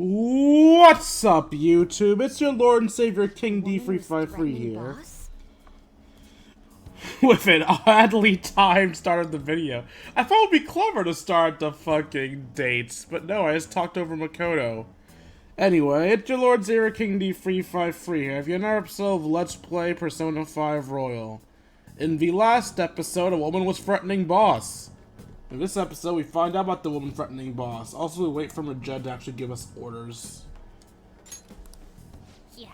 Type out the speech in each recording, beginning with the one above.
What's up, YouTube? It's your Lord and Savior King D353 here. With an oddly timed start of the video. I thought it would be clever to start the fucking dates, but no, I just talked over Makoto. Anyway, it's your Lord Savior King D353 here. If you're in our episode of Let's Play Persona 5 Royal. In the last episode, a woman was threatening boss. In this episode, we find out about the woman threatening boss. Also, we wait for Mejid to actually give us orders. Yeah,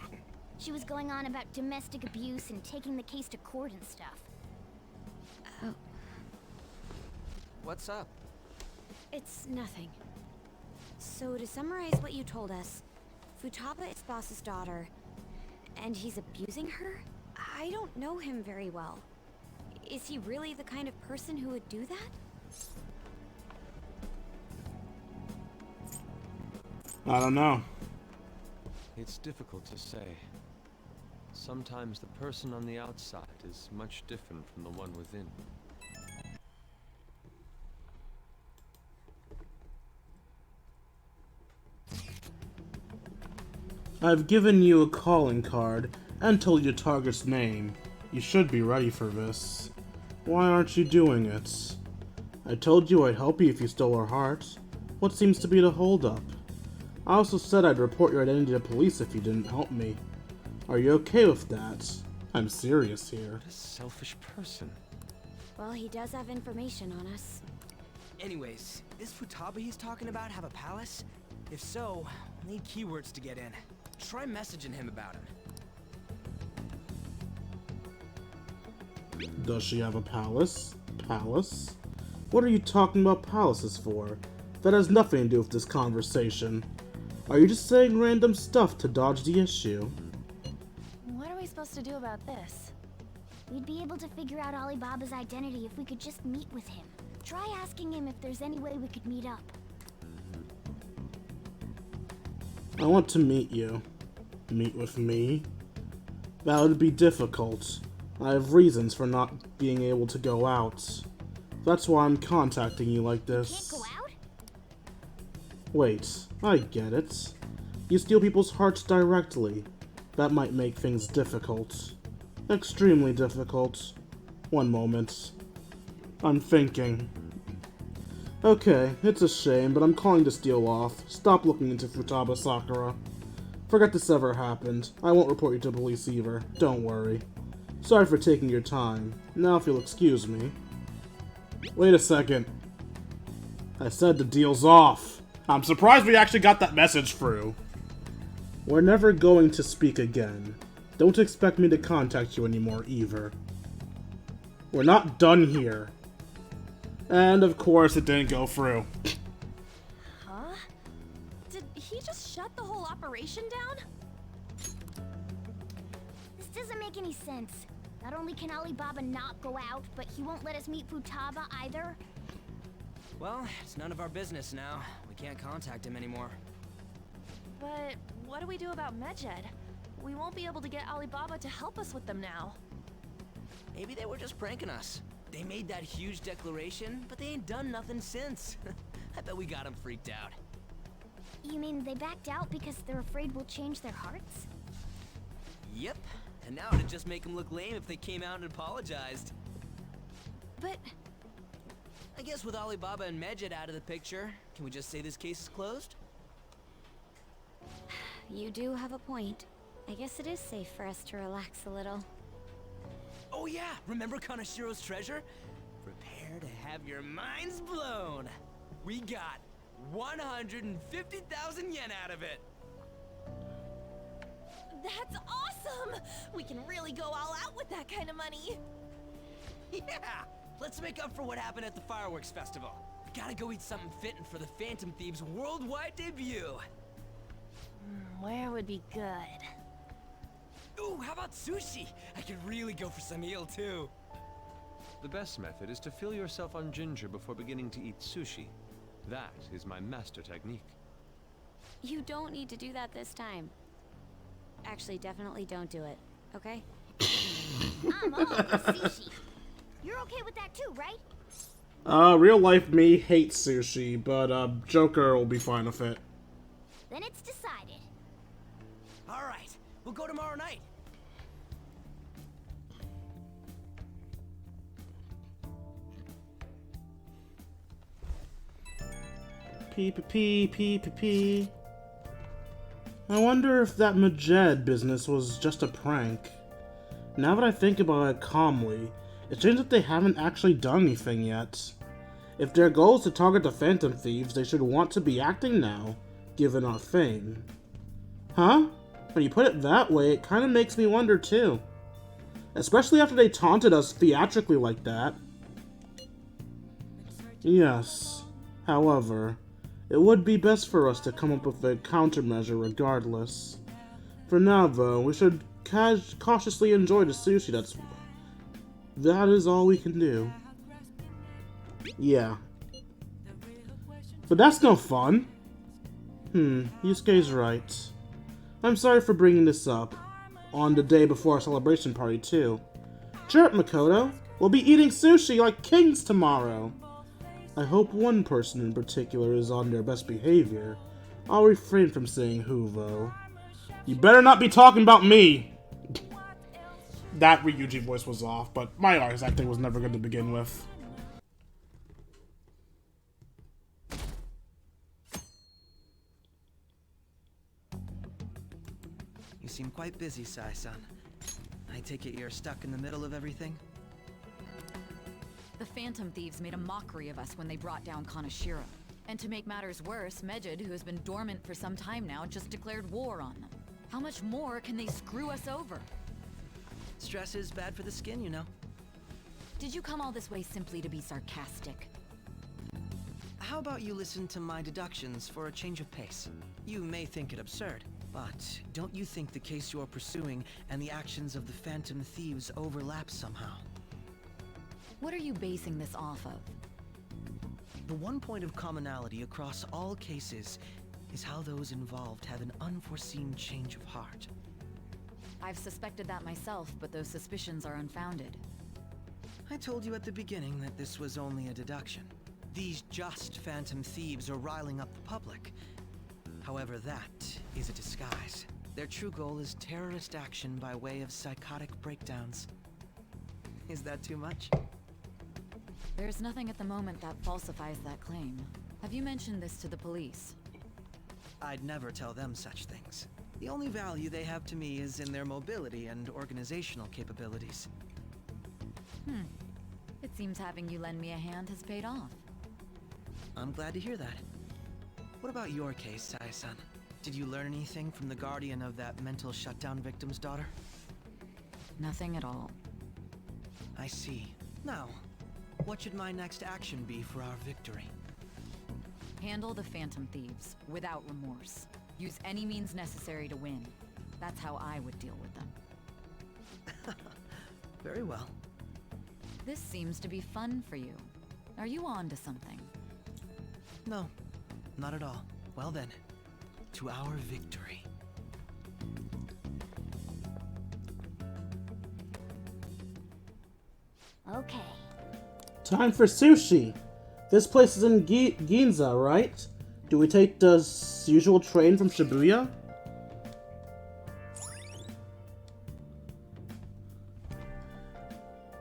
she was going on about domestic abuse and taking the case to court and stuff. Oh. What's up? It's nothing. So to summarize what you told us, Futaba is boss's daughter, and he's abusing her? I don't know him very well. Is he really the kind of person who would do that? I don't know. It's difficult to say. Sometimes the person on the outside is much different from the one within. I've given you a calling card and told your target's name. You should be ready for this. Why aren't you doing it? I told you I'd help you if you stole her heart. What seems to be the holdup? I also said I'd report your identity to police if you didn't help me. Are you okay with that? I'm serious here. What a selfish person. Well, he does have information on us. Anyways, this Futaba he's talking about have a palace? If so, we'll need keywords to get in. Try messaging him about him. Does she have a palace? Palace? What are you talking about palaces for? That has nothing to do with this conversation. Are you just saying random stuff to dodge the issue? What are we supposed to do about this? We'd be able to figure out Alibaba's identity if we could just meet with him. Try asking him if there's any way we could meet up. I want to meet you. Meet with me? That would be difficult. I have reasons for not being able to go out. That's why I'm contacting you like this. Can't go out? Wait, I get it. You steal people's hearts directly. That might make things difficult. Extremely difficult. One moment. I'm thinking. Okay, it's a shame, but I'm calling to steal off. Stop looking into Futaba, Sakura. Forget this ever happened. I won't report you to police either. Don't worry. Sorry for taking your time. Now if you'll excuse me. Wait a second. I said the deal's off. I'm surprised we actually got that message through. We're never going to speak again. Don't expect me to contact you anymore either. We're not done here. And of course it didn't go through. Huh? Did he just shut the whole operation down? This doesn't make any sense. Not only can Alibaba not go out, but he won't let us meet Futaba either. Well, it's none of our business now. We can't contact him anymore. But what do we do about Mejid? We won't be able to get Alibaba to help us with them now. Maybe they were just pranking us. They made that huge declaration, but they ain't done nothing since. I bet we got them freaked out. You mean they backed out because they're afraid we'll change their hearts? Yep. And now it'd just make them look lame if they came out and apologized. But I guess with Alibaba and Mejid out of the picture, can we just say this case is closed? you do have a point. I guess it is safe for us to relax a little. Oh yeah, remember Kanashiro's treasure? Prepare to have your minds blown. We got 150,000 yen out of it. That's awesome! We can really go all out with that kind of money. Yeah, let's make up for what happened at the fireworks festival. We gotta go eat something fitting for the Phantom Thieves' worldwide debut. Where would be good? Ooh, how about sushi? I could really go for some eel too. The best method is to fill yourself on ginger before beginning to eat sushi. That is my master technique. You don't need to do that this time. Actually, definitely don't do it, okay? I'm all for sushi. You're okay with that too, right? Real life me hates sushi, but Joker will be fine with it. Then it's decided. Alright, we'll go tomorrow night. P. I wonder if that mejid business was just a prank. Now that I think about it calmly, it seems that they haven't actually done anything yet. If their goal is to target the Phantom Thieves, they should want to be acting now, given our fame. Huh? When you put it that way, it kinda makes me wonder too. Especially after they taunted us theatrically like that. Yes. However, it would be best for us to come up with a countermeasure regardless. For now, though, we should cautiously enjoy the sushi. That is all we can do. Yeah. But that's no fun. Yusuke's right. I'm sorry for bringing this up. On the day before our celebration party, too. Cheer up, Makoto. We'll be eating sushi like kings tomorrow. I hope one person in particular is on their best behavior. I'll refrain from saying who, though. You better not be talking about me! That Ryuji voice was off, but my artist acting was never good to begin with. You seem quite busy, Sai-san. I take it you're stuck in the middle of everything? The Phantom Thieves made a mockery of us when they brought down Kaneshiro. And to make matters worse, Mejid, who has been dormant for some time now, just declared war on them. How much more can they screw us over? Stress is bad for the skin, you know. Did you come all this way simply to be sarcastic? How about you listen to my deductions for a change of pace? You may think it absurd, but don't you think the case you're pursuing and the actions of the Phantom Thieves overlap somehow? What are you basing this off of? The one point of commonality across all cases is how those involved have an unforeseen change of heart. I've suspected that myself, but those suspicions are unfounded. I told you at the beginning that this was only a deduction. These just Phantom Thieves are riling up the public. However, that is a disguise. Their true goal is terrorist action by way of psychotic breakdowns. Is that too much? There's nothing at the moment that falsifies that claim. Have you mentioned this to the police? I'd never tell them such things. The only value they have to me is in their mobility and organizational capabilities. It seems having you lend me a hand has paid off. I'm glad to hear that. What about your case, Sai-san? Did you learn anything from the guardian of that mental shutdown victim's daughter? Nothing at all. I see. Now, what should my next action be for our victory? Handle the Phantom Thieves, without remorse. Use any means necessary to win. That's how I would deal with them. Very well. This seems to be fun for you. Are you on to something? No, not at all. Well then, to our victory. Okay. Time for sushi! This place is in Ginza, right? Do we take the usual train from Shibuya?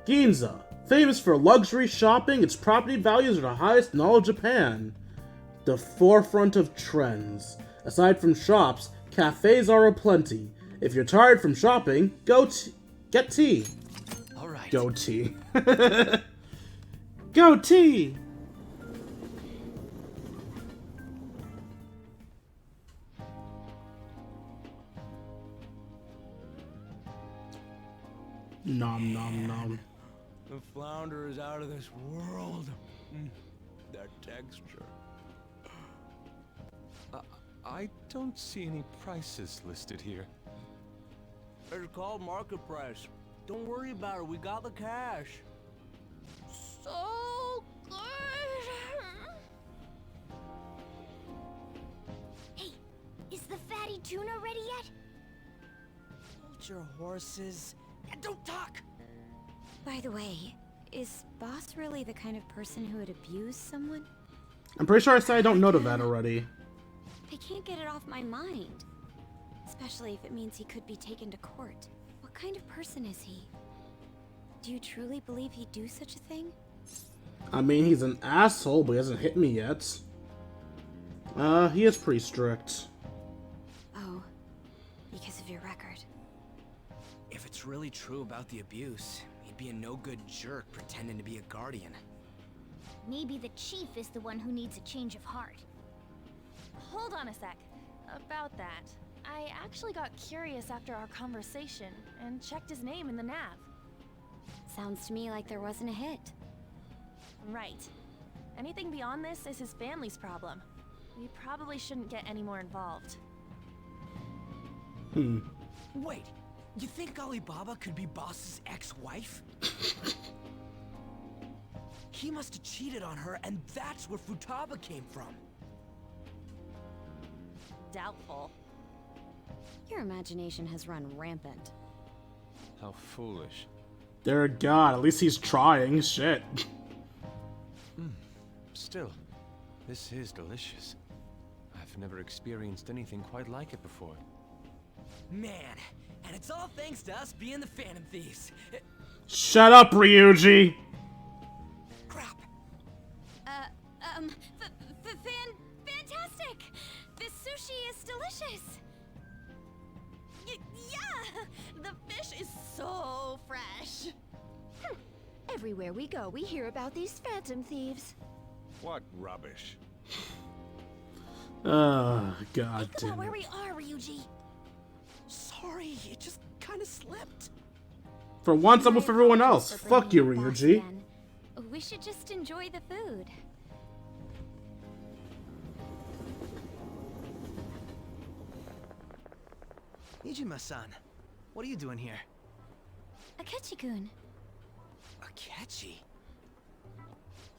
Ginza. Famous for luxury shopping, its property values are the highest in all of Japan. The forefront of trends. Aside from shops, cafes are aplenty. If you're tired from shopping, get tea. All right. Go tea. Go tea! Nom nom nom. The flounder is out of this world. That texture. I don't see any prices listed here. It's called market price. Don't worry about it, we got the cash. So good. Hey, is the fatty tuna ready yet? Hold your horses and don't talk! By the way, is Boss really the kind of person who would abuse someone? I'm pretty sure I said I don't know to that already. I can't get it off my mind. Especially if it means he could be taken to court. What kind of person is he? Do you truly believe he'd do such a thing? I mean, he's an asshole, but he hasn't hit me yet. He is pretty strict. Oh, because of your record. If it's really true about the abuse, he'd be a no-good jerk pretending to be a guardian. Maybe the chief is the one who needs a change of heart. Hold on a sec. About that, I actually got curious after our conversation and checked his name in the nav. Sounds to me like there wasn't a hit. Right. Anything beyond this is his family's problem. We probably shouldn't get any more involved. Wait, you think Alibaba could be Boss's ex-wife? He must have cheated on her, and that's where Futaba came from. Doubtful. Your imagination has run rampant. How foolish. Dear God, at least he's trying. Shit. Still, this is delicious. I've never experienced anything quite like it before. Man, and it's all thanks to us being the Phantom Thieves. Shut up, Ryuji! Crap. Fantastic! This sushi is delicious! Yeah! The fish is so fresh. Everywhere we go, we hear about these phantom thieves. What rubbish. God Think about damn where it. we are, Ryuji. Sorry, it just kind of slipped. For once, I'm with everyone else. For Fuck you, bringing it back Ryuji. again. We should just enjoy the food. Nijima-san, what are you doing here? Akechi-kun. Akechi?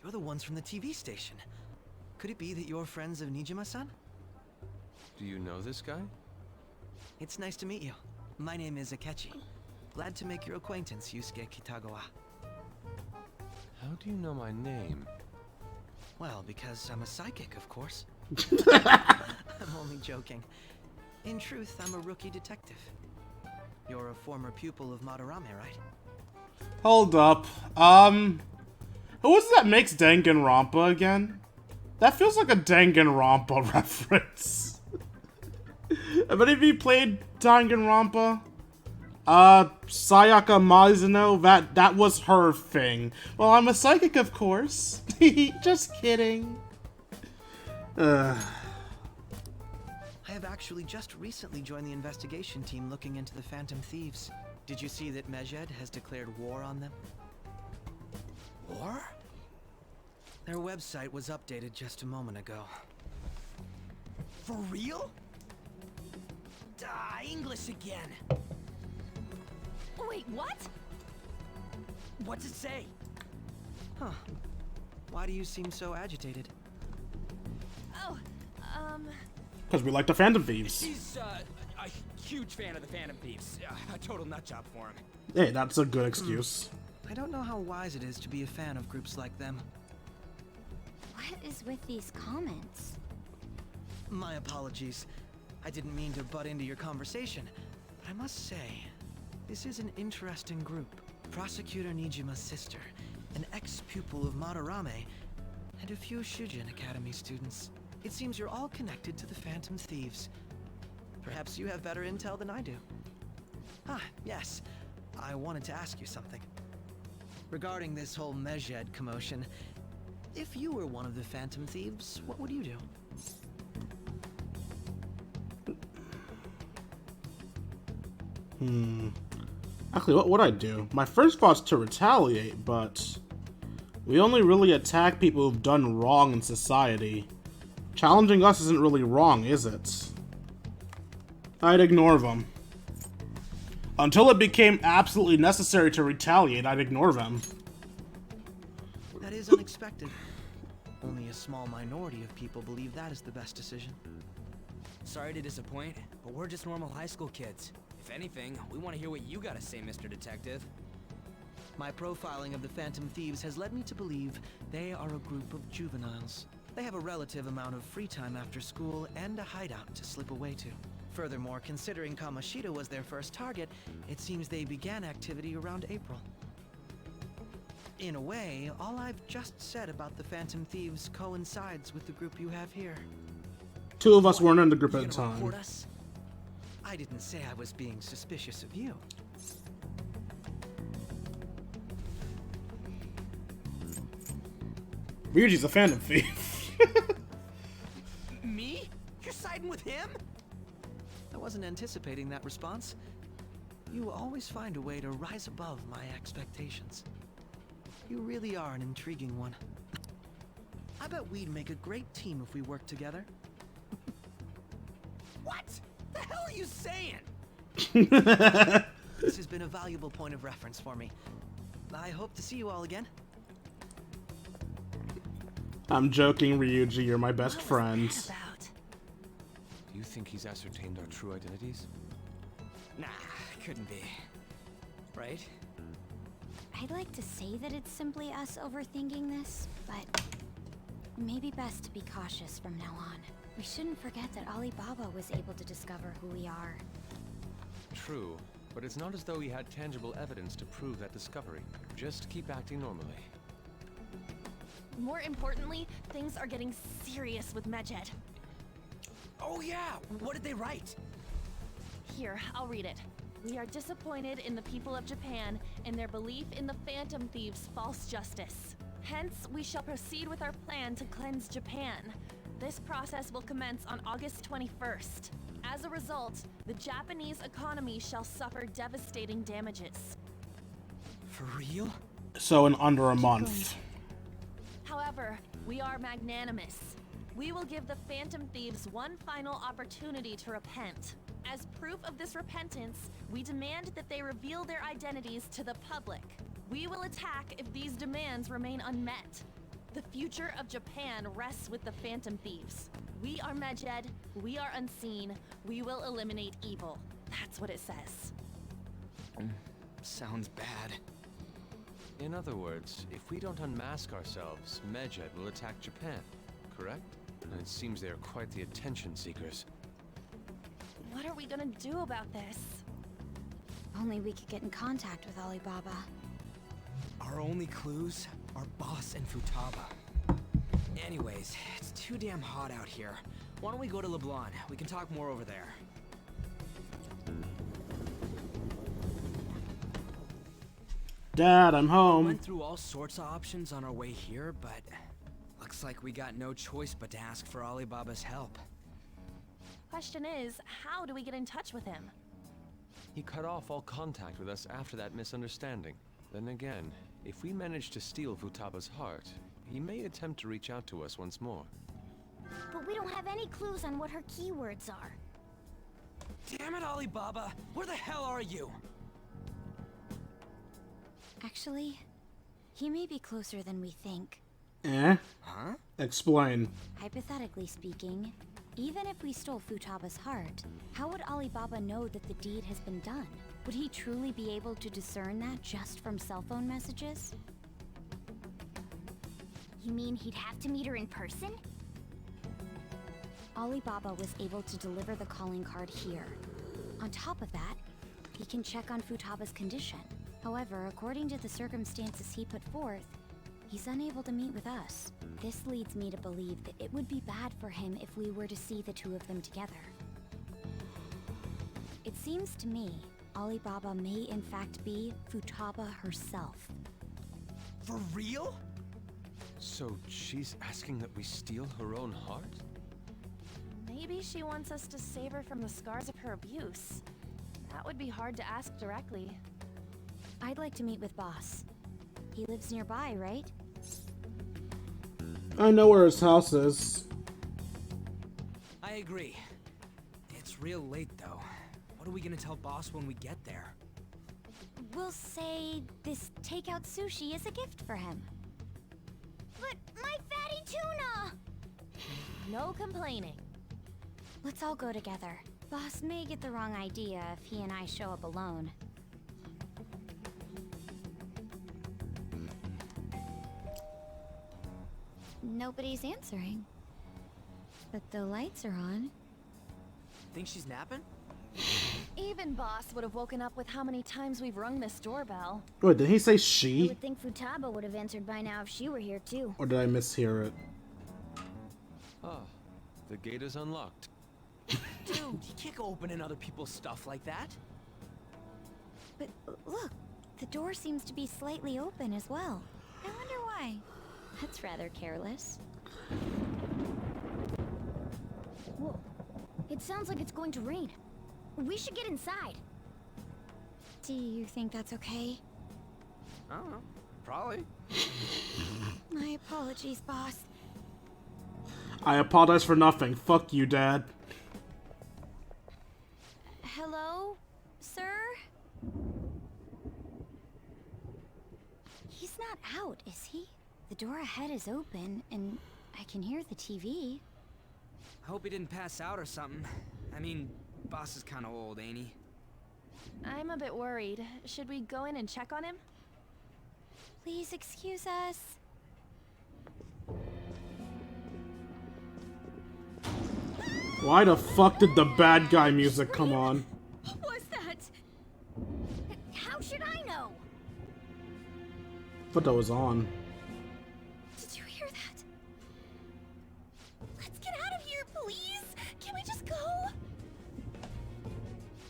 You're the ones from the TV station. Could it be that you're friends of Nijima-san? Do you know this guy? It's nice to meet you. My name is Akechi. Glad to make your acquaintance, Yusuke Kitagawa. How do you know my name? Well, because I'm a psychic, of course. I'm only joking. In truth, I'm a rookie detective. You're a former pupil of Madarame, right? Hold up. Who is it that makes Danganronpa again? That feels like a Danganronpa reference. Have any of you played Danganronpa? Sayaka Mizuno, that was her thing. Well, I'm a psychic, of course. Just kidding. I have actually just recently joined the investigation team looking into the Phantom Thieves. Did you see that Mejid has declared war on them? War? Their website was updated just a moment ago. For real? English again. Wait, what? What's it say? Huh. Why do you seem so agitated? Oh, Because we like the Phantom Thieves. He's, a huge fan of the Phantom Thieves. A total nutjob for him. Hey, that's a good excuse. I don't know how wise it is to be a fan of groups like them. What is with these comments? My apologies. I didn't mean to butt into your conversation, but I must say, this is an interesting group. Prosecutor Nijima's sister, an ex-pupil of Madarame, and a few Shujin Academy students. It seems you're all connected to the Phantom Thieves. Perhaps you have better intel than I do. Ah, yes. I wanted to ask you something. Regarding this whole Mejid commotion, if you were one of the Phantom Thieves, what would you do? Actually, what would I do? My first thought's to retaliate, but we only really attack people who've done wrong in society. Challenging us isn't really wrong, is it? I'd ignore them. Until it became absolutely necessary to retaliate, I'd ignore them. That is unexpected. Only a small minority of people believe that is the best decision. Sorry to disappoint, but we're just normal high school kids. If anything, we want to hear what you gotta say, Mr. Detective. My profiling of the Phantom Thieves has led me to believe they are a group of juveniles. They have a relative amount of free time after school and a hideout to slip away to. Furthermore, considering Kamoshida was their first target, it seems they began activity around April. In a way, all I've just said about the Phantom Thieves coincides with the group you have here. Two of us weren't in the group at the You gonna time. report us? I didn't say I was being suspicious of you. Ryuji's a Phantom Thief. Me? You're siding with him? I wasn't anticipating that response. You always find a way to rise above my expectations. You really are an intriguing one. I bet we'd make a great team if we worked together. What? The hell are you saying? This has been a valuable point of reference for me. I hope to see you all again. I'm joking, Ryuji. You're my best friend. Do you think he's ascertained our true identities? Nah, couldn't be. Right? I'd like to say that it's simply us overthinking this, but maybe best to be cautious from now on. We shouldn't forget that Alibaba was able to discover who we are. True, but it's not as though he had tangible evidence to prove that discovery. Just keep acting normally. More importantly, things are getting serious with Mejid. Oh yeah, what did they write? Here, I'll read it. We are disappointed in the people of Japan and their belief in the Phantom Thieves' false justice. Hence, we shall proceed with our plan to cleanse Japan. This process will commence on August 21st. As a result, the Japanese economy shall suffer devastating damages. For real? So in under a month. However, we are magnanimous. We will give the Phantom Thieves one final opportunity to repent. As proof of this repentance, we demand that they reveal their identities to the public. We will attack if these demands remain unmet. The future of Japan rests with the Phantom Thieves. We are Mejid, we are unseen, we will eliminate evil. That's what it says. Sounds bad. In other words, if we don't unmask ourselves, Mejid will attack Japan, correct? And it seems they are quite the attention seekers. What are we gonna do about this? Only we could get in contact with Alibaba. Our only clues are Boss and Futaba. Anyways, it's too damn hot out here. Why don't we go to LeBlanc? We can talk more over there. Dad, I'm We home. went through all sorts of options on our way here, but looks like we got no choice but to ask for Alibaba's help. Question is, how do we get in touch with him? He cut off all contact with us after that misunderstanding. Then again, if we manage to steal Futaba's heart, he may attempt to reach out to us once more. But we don't have any clues on what her keywords are. Damn it, Alibaba! Where the hell are you? Actually, he may be closer than we think. Eh? Huh? Explain. Hypothetically speaking, even if we stole Futaba's heart, how would Alibaba know that the deed has been done? Would he truly be able to discern that just from cell phone messages? You mean he'd have to meet her in person? Alibaba was able to deliver the calling card here. On top of that, he can check on Futaba's condition. However, according to the circumstances he put forth, he's unable to meet with us. This leads me to believe that it would be bad for him if we were to see the two of them together. It seems to me Alibaba may in fact be Futaba herself. For real? So she's asking that we steal her own heart? Maybe she wants us to save her from the scars of her abuse. That would be hard to ask directly. I'd like to meet with Boss. He lives nearby, right? I know where his house is. I agree. It's real late, though. What are we gonna tell Boss when we get there? We'll say this takeout sushi is a gift for him. But my fatty tuna! No complaining. Let's all go together. Boss may get the wrong idea if he and I show up alone. Nobody's answering. but the lights are on. Think she's napping? Even Boss would have woken up with how many times we've rung this doorbell. Wait, did he say I she? would think Futaba would have answered by now if she were here too. Or did I mishear it? Ah, the gate is unlocked. Dude, you can't go opening other people's stuff like that. But look, the door seems to be slightly open as well. I wonder why. That's rather careless. Whoa. It sounds like it's going to rain. We should get inside. Do you think that's okay? I don't know. Probably. My apologies, boss. I apologize for nothing. Fuck you, Dad. Hello, sir? He's not out, is he? The door ahead is open, and I can hear the TV. Hope he didn't pass out or something. I mean, boss is kind of old, ain't he? I'm a bit worried. Should we go in and check on him? Please excuse us. Why the fuck did the bad guy music come on? What was that? How should I know? But that was on. Did you hear that? Let's get out of here, please. Can we just go?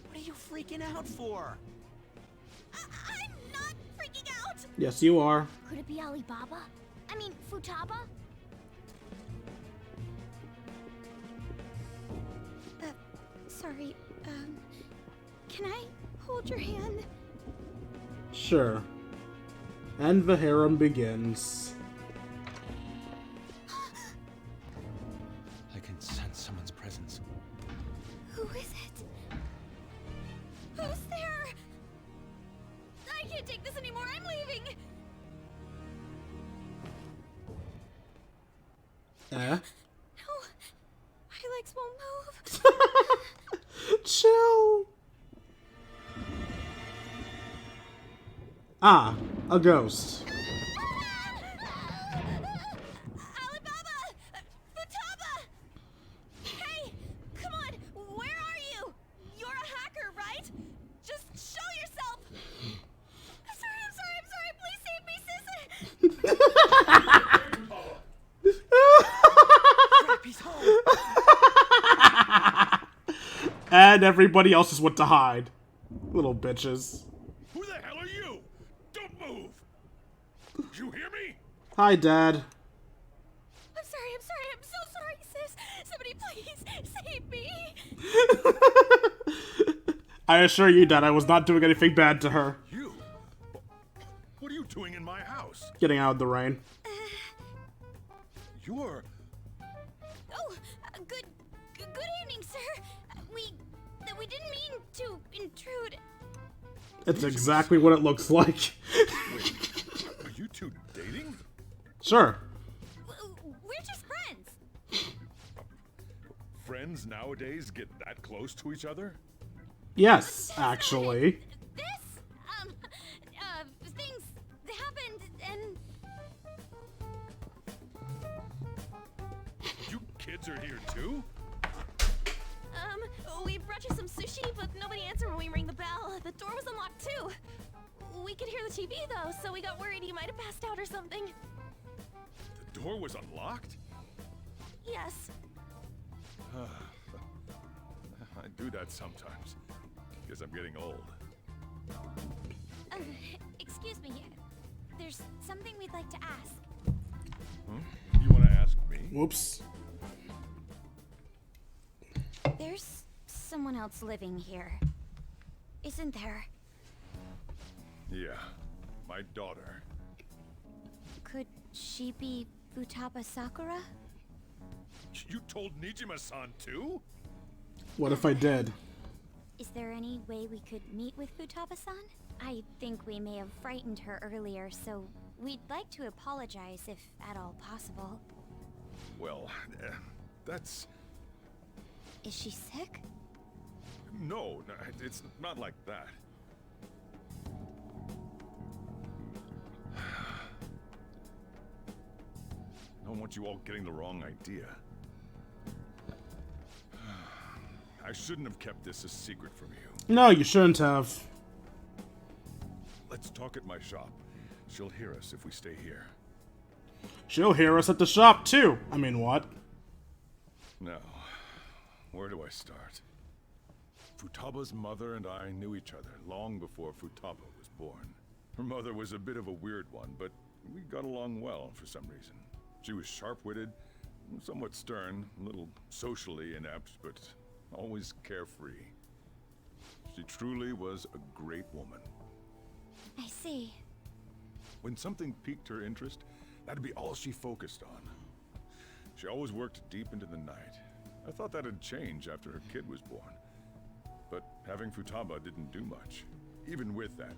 What are you freaking out for? I'm not freaking out. Yes, you are. Could it be Alibaba? I mean, Futaba? Sorry, can I hold your hand? Sure. And the harem begins. I can sense someone's presence. Who is it? Who's there? I can't take this anymore. I'm leaving. Eh? No, my legs won't move. Chill. Ah, a ghost. Alibaba! Futaba! Hey, come on! Where are you? You're a hacker, right? Just show yourself! I'm sorry, please save me, sis! Crap, he's home. And everybody else just went to hide. Little bitches. Who the hell are you? Don't move! You hear me? Hi, Dad. I'm so sorry, sis. Somebody please save me. I assure you, Dad, I was not doing anything bad to her. You? What are you doing in my house? Getting out of the rain. You're... Oh, good evening, sir. We didn't mean to intrude. It's exactly what it looks like. Wait, are you two dating? Sure. We're just friends. Friends nowadays get that close to each other? Yes, actually. This, things happened, and You kids are here too? We brought you some sushi, but nobody answered when we rang the bell. The door was unlocked too. We could hear the TV though, so we got worried you might have passed out or something. The door was unlocked? Yes. I do that sometimes. Guess I'm getting old. excuse me. There's something we'd like to ask. Hmm? You want to ask me? Whoops. There's someone else living here, isn't there? Yeah, my daughter. Could she be Futaba Sakura? You told Nijima-san too? What if I did? Is there any way we could meet with Futaba-san? I think we may have frightened her earlier, so we'd like to apologize if at all possible. Well, that's... Is she sick? No, it's not like that. I don't want you all getting the wrong idea. I shouldn't have kept this a secret from you. No, you shouldn't have. Let's talk at my shop. She'll hear us if we stay here. She'll hear us at the shop, too. I mean, what? Now, where do I start? Futaba's mother and I knew each other long before Futaba was born. Her mother was a bit of a weird one, but we got along well for some reason. She was sharp-witted, somewhat stern, a little socially inept, but always carefree. She truly was a great woman. I see. When something piqued her interest, that'd be all she focused on. She always worked deep into the night. I thought that'd change after her kid was born. But having Futaba didn't do much. Even with that,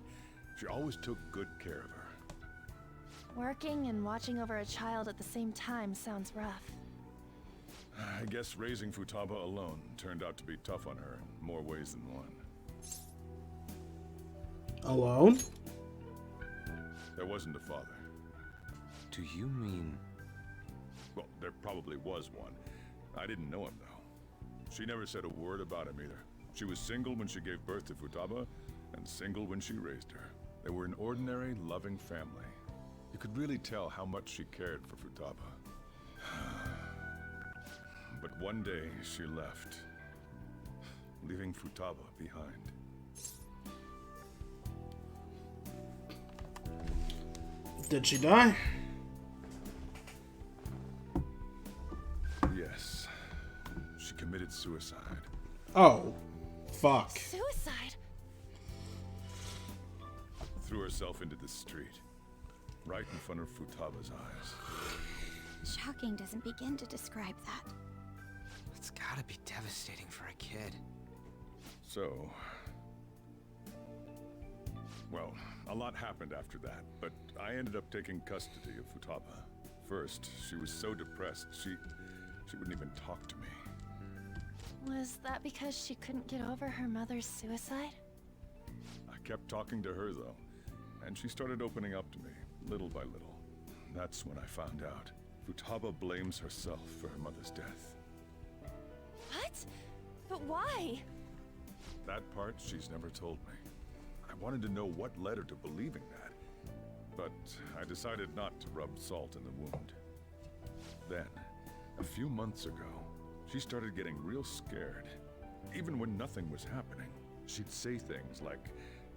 she always took good care of her. Working and watching over a child at the same time sounds rough. I guess raising Futaba alone turned out to be tough on her in more ways than one. Alone? There wasn't a father. Do you mean... Well, there probably was one. I didn't know him, though. She never said a word about him either. She was single when she gave birth to Futaba, and single when she raised her. They were an ordinary, loving family. You could really tell how much she cared for Futaba. But one day, she left, leaving Futaba behind. Did she die? Yes. She committed suicide. Oh. Fuck. Suicide? Threw herself into the street, right in front of Futaba's eyes. Shocking doesn't begin to describe that. It's gotta be devastating for a kid. So... Well, a lot happened after that, but I ended up taking custody of Futaba. First, she was so depressed, she wouldn't even talk to me. Was that because she couldn't get over her mother's suicide? I kept talking to her, though, and she started opening up to me, little by little. That's when I found out. Futaba blames herself for her mother's death. What? But why? That part she's never told me. I wanted to know what led her to believing that, but I decided not to rub salt in the wound. Then, a few months ago, she started getting real scared. Even when nothing was happening, she'd say things like,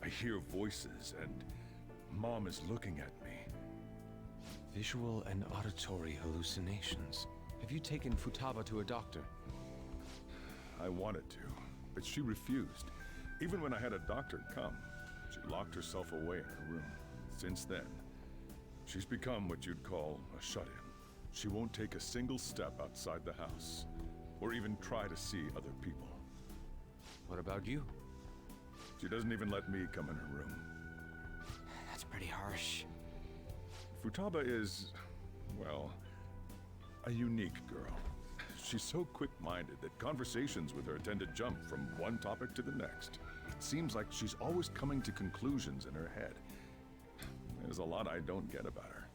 "I hear voices," and "Mom is looking at me." Visual and auditory hallucinations. Have you taken Futaba to a doctor? I wanted to, but she refused. Even when I had a doctor come, she locked herself away in her room. Since then, she's become what you'd call a shut-in. She won't take a single step outside the house, or even try to see other people. What about you? She doesn't even let me come in her room. That's pretty harsh. Futaba is, well, a unique girl. She's so quick-minded that conversations with her tend to jump from one topic to the next. It seems like she's always coming to conclusions in her head. There's a lot I don't get about her.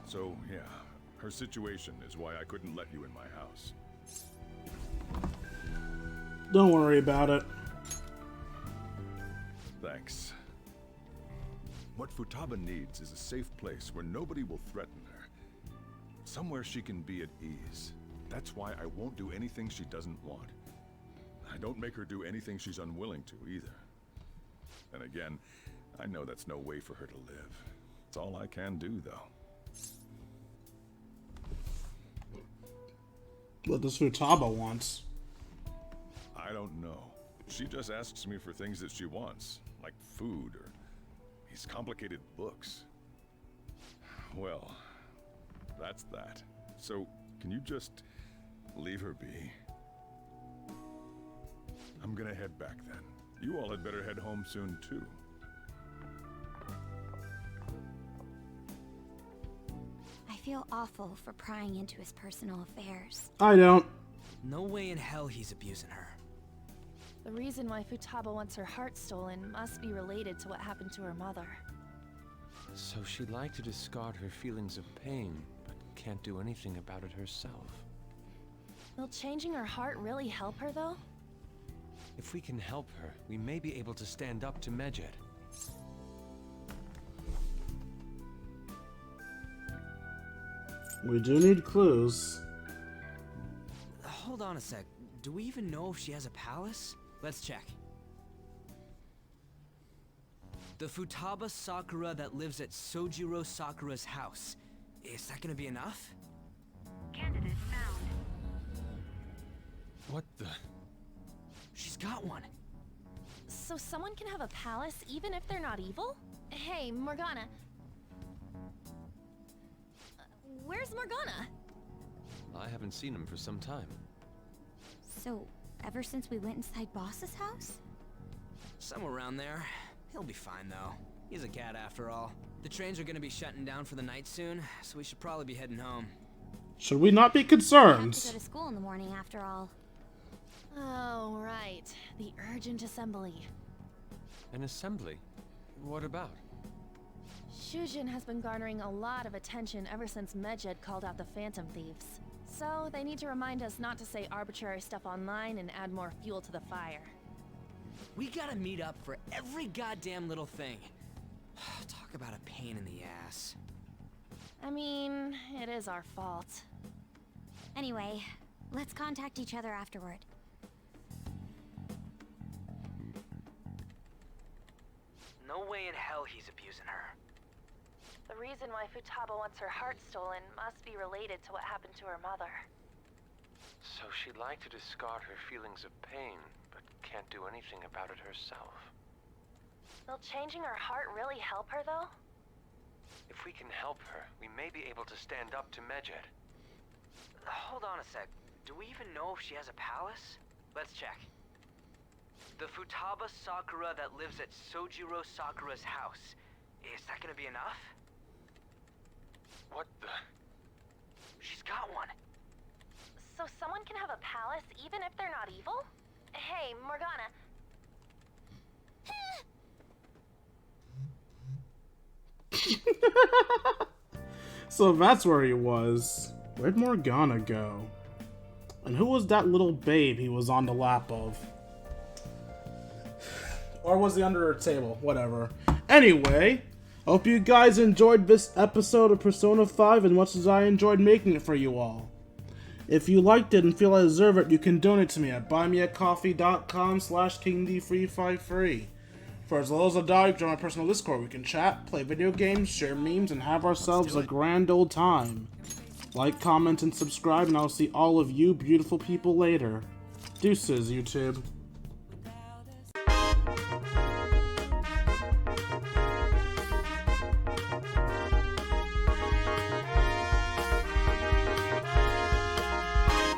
So, yeah, her situation is why I couldn't let you in my house. Don't worry about it. Thanks. What Futaba needs is a safe place where nobody will threaten her. Somewhere she can be at ease. That's why I won't do anything she doesn't want. I don't make her do anything she's unwilling to, either. And again, I know that's no way for her to live. It's all I can do, though. What does Futaba want? I don't know. She just asks me for things that she wants, like food or these complicated books. Well, that's that. So, can you just leave her be? I'm gonna head back then. You all had better head home soon, too. I feel awful for prying into his personal affairs. I don't. No way in hell he's abusing her. The reason why Futaba wants her heart stolen must be related to what happened to her mother. So she'd like to discard her feelings of pain, but can't do anything about it herself. Will changing her heart really help her, though? If we can help her, we may be able to stand up to Mejid. We do need clues. Hold on a sec. Do we even know if she has a palace? Let's check. The Futaba Sakura that lives at Sojiro Sakura's house. Is that gonna be enough? Candidate found. What the? She's got one. So someone can have a palace even if they're not evil? Hey, Morgana. Where's Morgana? I haven't seen him for some time. So, ever since we went inside Boss's house? Somewhere around there. He'll be fine though. He's a cat after all. The trains are gonna be shutting down for the night soon, so we should probably be heading home. Should we not be We have to concerned? go to school in the morning after all. Oh, right. The urgent assembly. An assembly? What about? Shujin has been garnering a lot of attention ever since Mejid called out the Phantom Thieves. So, they need to remind us not to say arbitrary stuff online and add more fuel to the fire. We gotta meet up for every goddamn little thing. Talk about a pain in the ass. I mean, it is our fault. Anyway, let's contact each other afterward. No way in hell he's abusing her. The reason why Futaba wants her heart stolen must be related to what happened to her mother. So she'd like to discard her feelings of pain, but can't do anything about it herself. Will changing her heart really help her, though? If we can help her, we may be able to stand up to Mejid. Hold on a sec. Do we even know if she has a palace? Let's check. The Futaba Sakura that lives at Sojiro Sakura's house. Is that gonna be enough? What the? She's got one. So someone can have a palace even if they're not evil? Hey, Morgana. So that's where he was. Where'd Morgana go? And who was that little babe he was on the lap of? Or was he under her table? Whatever. Anyway, hope you guys enjoyed this episode of Persona 5 as much as I enjoyed making it for you all. If you liked it and feel I deserve it, you can donate to me at buymeacoffee.com/KingD353. For as little as $1, you can join my personal Discord. We can chat, play video games, share memes, and have ourselves a grand old time. Like, comment, and subscribe, and I'll see all of you beautiful people later. Deuces, YouTube.